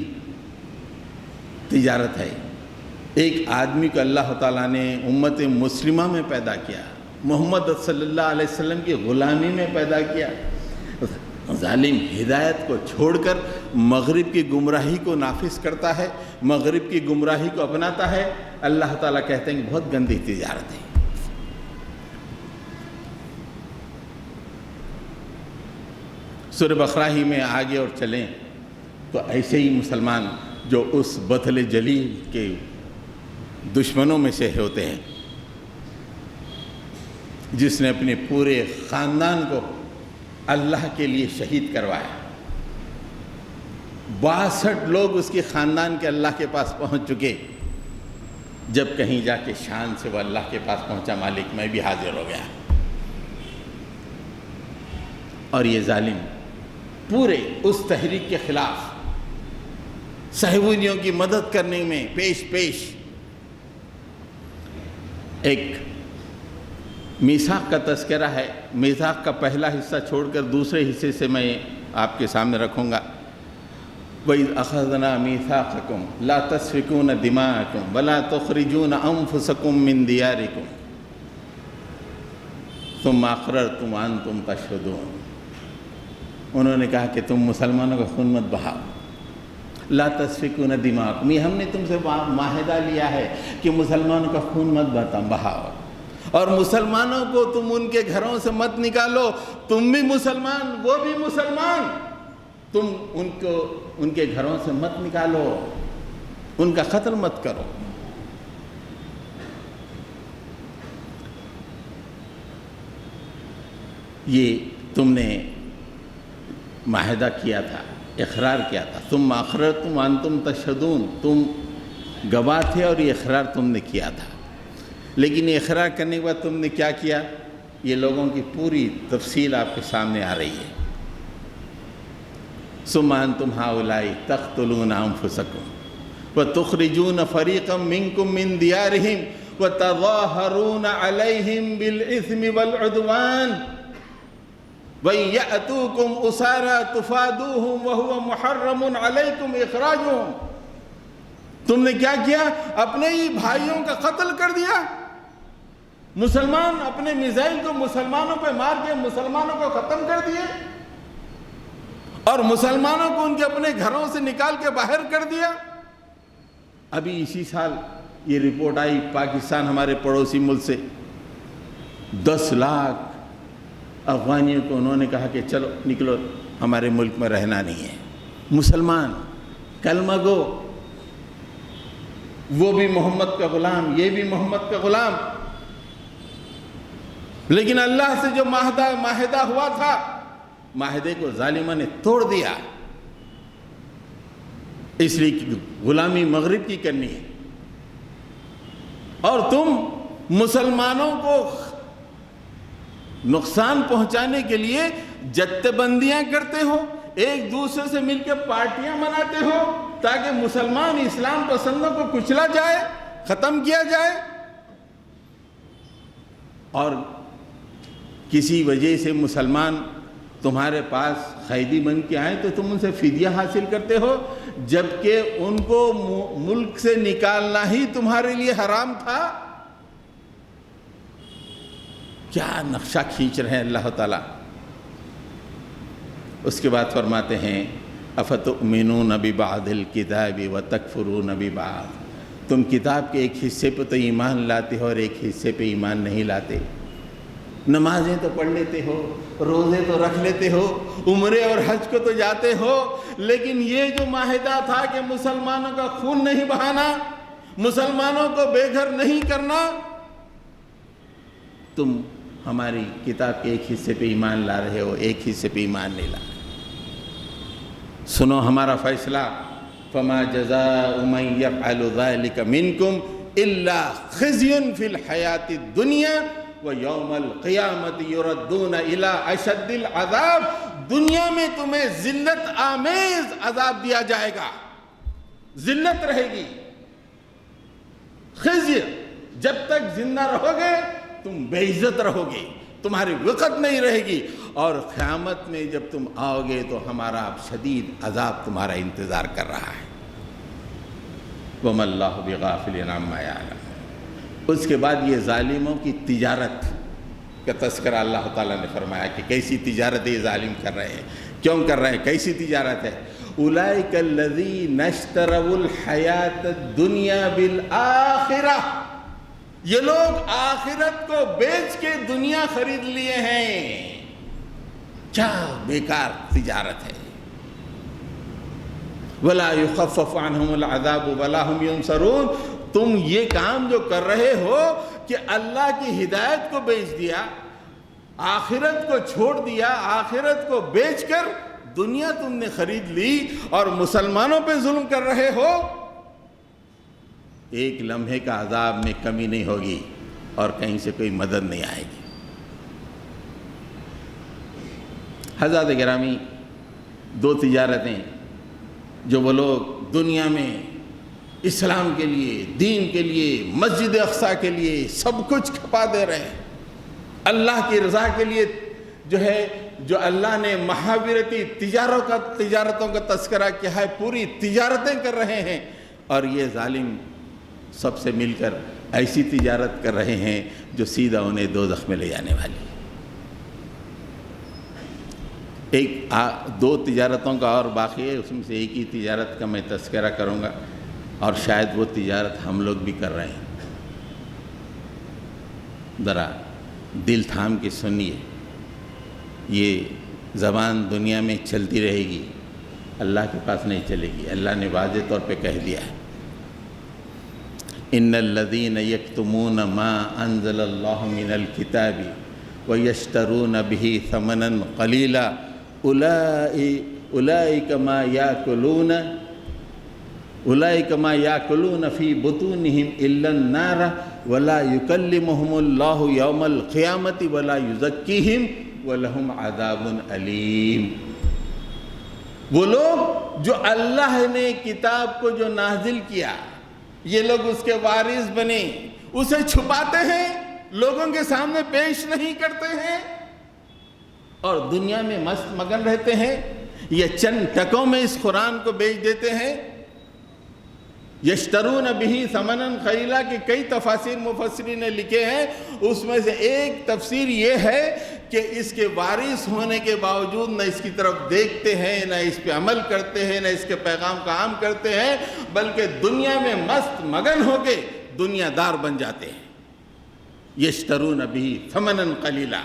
تجارت ہے۔ ایک آدمی کو اللہ تعالیٰ نے امت مسلمہ میں پیدا کیا، محمد صلی اللہ علیہ وسلم کی غلامی میں پیدا کیا، ظالم ہدایت کو چھوڑ کر مغرب کی گمراہی کو نافذ کرتا ہے، مغرب کی گمراہی کو اپناتا ہے۔ اللہ تعالیٰ کہتے ہیں کہ بہت گندی تجارت ہے۔ سورہ بقرہ ہی میں آگے اور چلیں تو ایسے ہی مسلمان جو اس بطل جلیل کے دشمنوں میں سے ہوتے ہیں، جس نے اپنے پورے خاندان کو اللہ کے لیے شہید کروایا، 62 لوگ اس کے خاندان کے اللہ کے پاس پہنچ چکے، جب کہیں جا کے شان سے وہ اللہ کے پاس پہنچا، مالک میں بھی حاضر ہو گیا۔ اور یہ ظالم پورے اس تحریک کے خلاف صہیونیوں کی مدد کرنے میں پیش ایک میثاق کا تذکرہ ہے۔ میثاق کا پہلا حصہ چھوڑ کر دوسرے حصے سے میں آپ کے سامنے رکھوں گا۔ وَإِذْ أَخَذْنَا مِيثَاقَكُمْ لَا تَسْفِكُونَ دِمَاءَكُمْ وَلَا تُخْرِجُونَ أَنفُسَكُمْ مِنْ دِيَارِكُمْ ثُمَّ أَقْرَرْتُمْ وَأَنْتُمْ تَشْهَدُونَ۔ انہوں نے کہا کہ تم مسلمانوں کا خون مت بہاؤ، لا تسفکون دماءکم، یہ ہم نے تم سے معاہدہ لیا ہے کہ مسلمانوں کا خون مت بہاؤ، اور مسلمانوں کو تم ان کے گھروں سے مت نکالو، تم بھی مسلمان وہ بھی مسلمان، تم ان کو ان کے گھروں سے مت نکالو، ان کا قتل مت کرو۔ یہ تم نے معاہدہ کیا تھا، اقرار کیا تھا۔ ثم اقررتم وانتم تشہدون، تم گواہ تھے اور یہ اقرار تم نے کیا تھا، لیکن یہ اقرار کرنے کے بعد تم نے کیا کیا؟ یہ لوگوں کی پوری تفصیل آپ کے سامنے آ رہی ہے۔ ثم انتم ہؤلاء تقتلون انفسکم وتخرجون فریقا منکم من دیارہم وتظاہرون علیہم بالاثم والعدوان وَإِن يَأْتُوكُمْ أُسَارَىٰ تُفَادُوهُمْ وَهُوَ مُحَرَّمٌ عَلَيْكُمْ إِخْرَاجُهُمْ۔ تم نے کیا کیا؟ اپنے ہی بھائیوں کا قتل کر دیا۔ مسلمان اپنے میزائل کو مسلمانوں پہ مار کے مسلمانوں کو ختم کر دیے، اور مسلمانوں کو ان کے اپنے گھروں سے نکال کے باہر کر دیا۔ ابھی اسی سال یہ رپورٹ آئی پاکستان ہمارے پڑوسی ملک سے، 10 لاکھ افغانیوں کو انہوں نے کہا کہ چلو نکلو، ہمارے ملک میں رہنا نہیں ہے۔ مسلمان کلمہ گو، وہ بھی محمد کا غلام، یہ بھی محمد کا غلام، لیکن اللہ سے جو معاہدہ ہوا تھا، معاہدے کو ظالمہ نے توڑ دیا۔ اس لیے کہ غلامی مغرب کی کرنی ہے، اور تم مسلمانوں کو نقصان پہنچانے کے لیے جتھے بندیاں کرتے ہو، ایک دوسرے سے مل کے پارٹیاں مناتے ہو تاکہ مسلمان اسلام پسندوں کو کچلا جائے، ختم کیا جائے، اور کسی وجہ سے مسلمان تمہارے پاس قیدی بن کے آئیں تو تم ان سے فدیہ حاصل کرتے ہو، جبکہ ان کو ملک سے نکالنا ہی تمہارے لیے حرام تھا۔ کیا نقشہ کھینچ رہے ہیں اللہ تعالیٰ۔ اس کے بعد فرماتے ہیں افتؤمنون ببعض الکتاب وتکفرون ببعض، تم کتاب کے ایک حصے پہ تو ایمان لاتے ہو اور ایک حصے پہ ایمان نہیں لاتے، نمازیں تو پڑھ لیتے ہو، روزے تو رکھ لیتے ہو، عمرے اور حج کو تو جاتے ہو، لیکن یہ جو معاہدہ تھا کہ مسلمانوں کا خون نہیں بہانا، مسلمانوں کو بے گھر نہیں کرنا، تم ہماری کتاب کے ایک حصے پہ ایمان لا رہے ہو، ایک حصے پہ ایمان نہیں لا رہے۔ سنو ہمارا فیصلہ، فما جزاء من يفعل ذلك منكم الا خزي في الحياة الدنيا ويوم القيامة يردون الى اشد العذاب، دنیا میں تمہیں ذلت آمیز عذاب دیا جائے گا، ذلت رہے گی، خزي، جب تک زندہ رہو گے تم بے عزت رہو گے، تمہاری وقت نہیں رہے گی، اور قیامت میں جب تم آؤ گے تو ہمارا شدید عذاب تمہارا انتظار کر رہا ہے۔ وَمَا اللَّهُ بِغَافِلٍ عَمَّا يَعْمَلُونَ۔ اس کے بعد یہ ظالموں کی تجارت کا تذکرہ اللہ تعالیٰ نے فرمایا کہ کیسی تجارت یہ ظالم کر رہے ہیں، کیوں کر رہے ہیں، کیسی تجارت ہے۔ أُولَئِكَ الَّذِينَ اشْتَرَوُا الْحَيَاةَ الدُّنْيَا بِالْآخِرَةِ، یہ لوگ آخرت کو بیچ کے دنیا خرید لیے ہیں۔ کیا بیکار تجارت ہے۔ وَلَا يُخَفَّفُ عَنْهُمُ الْعَذَابُ وَلَا هُمْ يُنصَرُونَ، تم یہ کام جو کر رہے ہو کہ اللہ کی ہدایت کو بیچ دیا، آخرت کو چھوڑ دیا، آخرت کو بیچ کر دنیا تم نے خرید لی اور مسلمانوں پہ ظلم کر رہے ہو، ایک لمحے کا عذاب میں کمی نہیں ہوگی اور کہیں سے کوئی مدد نہیں آئے گی۔ حضرات گرامی، دو تجارتیں جو وہ لوگ دنیا میں اسلام کے لیے، دین کے لیے، مسجد اقصیٰ کے لیے سب کچھ کھپا دے رہے ہیں، اللہ کی رضا کے لیے جو اللہ نے محاورتی تجارتوں کا تذکرہ کیا ہے، پوری تجارتیں کر رہے ہیں، اور یہ ظالم سب سے مل کر ایسی تجارت کر رہے ہیں جو سیدھا انہیں دوزخ میں لے جانے والی ہے۔ دو تجارتوں کا اور باقی ہے، اس میں سے ایک ہی تجارت کا میں تذکرہ کروں گا، اور شاید وہ تجارت ہم لوگ بھی کر رہے ہیں۔ ذرا دل تھام کے سنیے، یہ زبان دنیا میں چلتی رہے گی، اللہ کے پاس نہیں چلے گی۔ اللہ نے واضح طور پہ کہہ دیا ہے، ان الذین یکتمون ما انزل اللہ من الکتاب ویشترون به ثمنا قلیلا اولئک ما یاکلون فی بطونہم الا النار ولا یکلمہم اللہ یوم القیامۃ ولا یزکیہم ولہم عذاب علیم۔ وہ لوگ جو اللہ نے کتاب کو جو نازل کیا، یہ لوگ اس کے وارث بنے، اسے چھپاتے ہیں، لوگوں کے سامنے پیش نہیں کرتے ہیں، اور دنیا میں مست مگن رہتے ہیں، یہ چند ٹکوں میں اس قرآن کو بیچ دیتے ہیں۔ یشترون بہ ثمنا قلیلا کی کئی تفاسیر مفسرین نے لکھے ہیں، اس میں سے ایک تفسیر یہ ہے کہ اس کے وارث ہونے کے باوجود نہ اس کی طرف دیکھتے ہیں، نہ اس پہ عمل کرتے ہیں، نہ اس کے پیغام کا عام کرتے ہیں، بلکہ دنیا میں مست مگن ہو کے دنیا دار بن جاتے ہیں۔ یشترون بہ ثمنا قلیلا،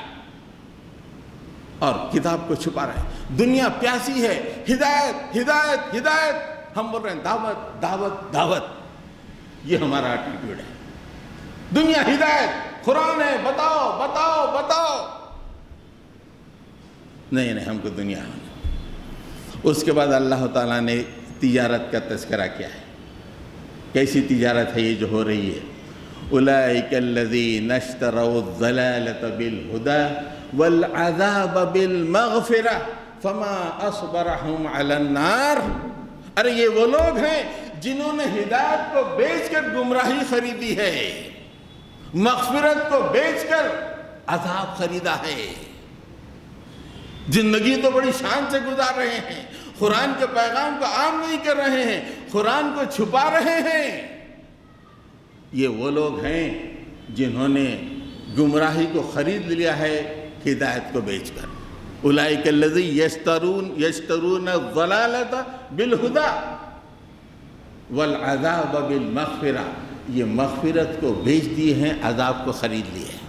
اور کتاب کو چھپا رہے ہیں۔ دنیا پیاسی ہے، ہدایت ہدایت ہدایت، ہم بول رہے ہیں دعوت دعوت دعوت، یہ ہمارا ایٹیٹیوڈ ہے۔ دنیا ہدایت، قرآن ہے، بتاؤ بتاؤ بتاؤ، نہیں ہم کو دنیا ہونا۔ اس کے بعد اللہ تعالیٰ نے تجارت کا تذکرہ کیا ہے، کیسی تجارت ہے یہ جو ہو رہی ہے؟ اولئک الذین اشتروا الضلالۃ بالہدی والعذاب بالمغفرہ فما اصبرہم علی النار۔ ارے یہ وہ لوگ ہیں جنہوں نے ہدایت کو بیچ کر گمراہی خریدی ہے، مغفرت کو بیچ کر عذاب خریدا ہے۔ زندگی تو بڑی شان سے گزار رہے ہیں، قرآن کے پیغام کو عام نہیں کر رہے ہیں، قرآن کو چھپا رہے ہیں۔ یہ وہ لوگ ہیں جنہوں نے گمراہی کو خرید لیا ہے ہدایت کو بیچ کر۔ اولئک الذین یشترون الضلالۃ بالہدی والعذاب بالمغفرہ، یہ مغفرت کو بیچ دیے ہیں، عذاب کو خرید لیے ہیں۔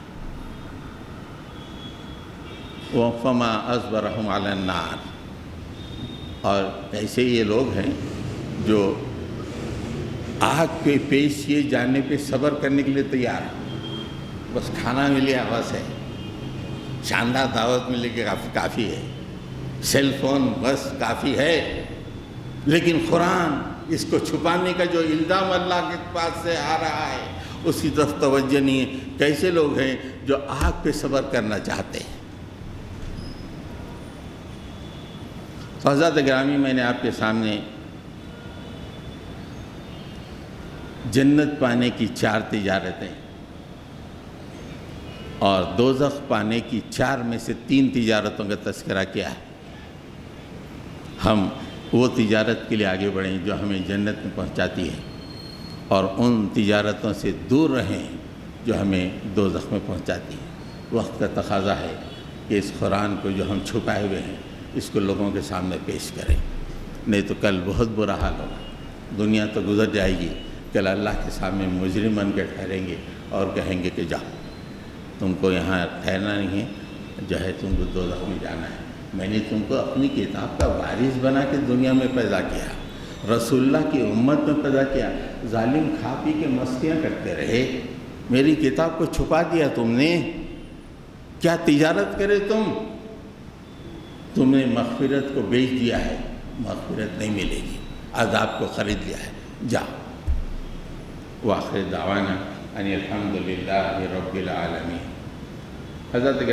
وَفَمَا أَصْبَرَهُمْ عَلَى النَّارِ، اور ایسے یہ لوگ ہیں جو آگ پہ پیش کیے جانے پہ صبر کرنے کے لیے تیار ہیں۔ بس کھانا ملے بس ہے، شاندار دعوت ملے کہ کافی ہے، سیل فون بس کافی ہے، لیکن قرآن اس کو چھپانے کا جو الزام اللہ کے پاس سے آ رہا ہے اس کی طرف توجہ نہیں ہے۔ کیسے لوگ ہیں جو آگ پہ صبر کرنا چاہتے ہیں؟ حضرات گرامی، میں نے آپ کے سامنے جنت پانے کی 4 تجارتیں اور دوزخ پانے کی 4 میں سے 3 تجارتوں کا تذکرہ کیا ہے۔ ہم وہ تجارت کے لیے آگے بڑھیں جو ہمیں جنت میں پہنچاتی ہے، اور ان تجارتوں سے دور رہیں جو ہمیں دوزخ میں پہنچاتی ہے۔ وقت کا تقاضا ہے کہ اس قرآن کو جو ہم چھپائے ہوئے ہیں اس کو لوگوں کے سامنے پیش کریں، نہیں تو کل بہت برا حال ہوگا۔ دنیا تو گزر جائے گی، کل اللہ کے سامنے مجرم بن کے ٹھہریں گے اور کہیں گے کہ جاؤ، تم کو یہاں ٹھہرنا نہیں ہے، جو ہے تم کو دوزخ میں جانا ہے۔ میں نے تم کو اپنی کتاب کا وارث بنا کے دنیا میں پیدا کیا، رسول اللہ کی امت میں پیدا کیا، ظالم کھا پی کے مستیاں کرتے رہے، میری کتاب کو چھپا دیا تم نے۔ کیا تجارت کرے تم نے مغفرت کو بیچ دیا ہے، مغفرت نہیں ملے گی، عذاب کو خرید لیا ہے، جاؤ۔ وآخر دعوانا ان الحمد للہ رب العالمین۔ حضرت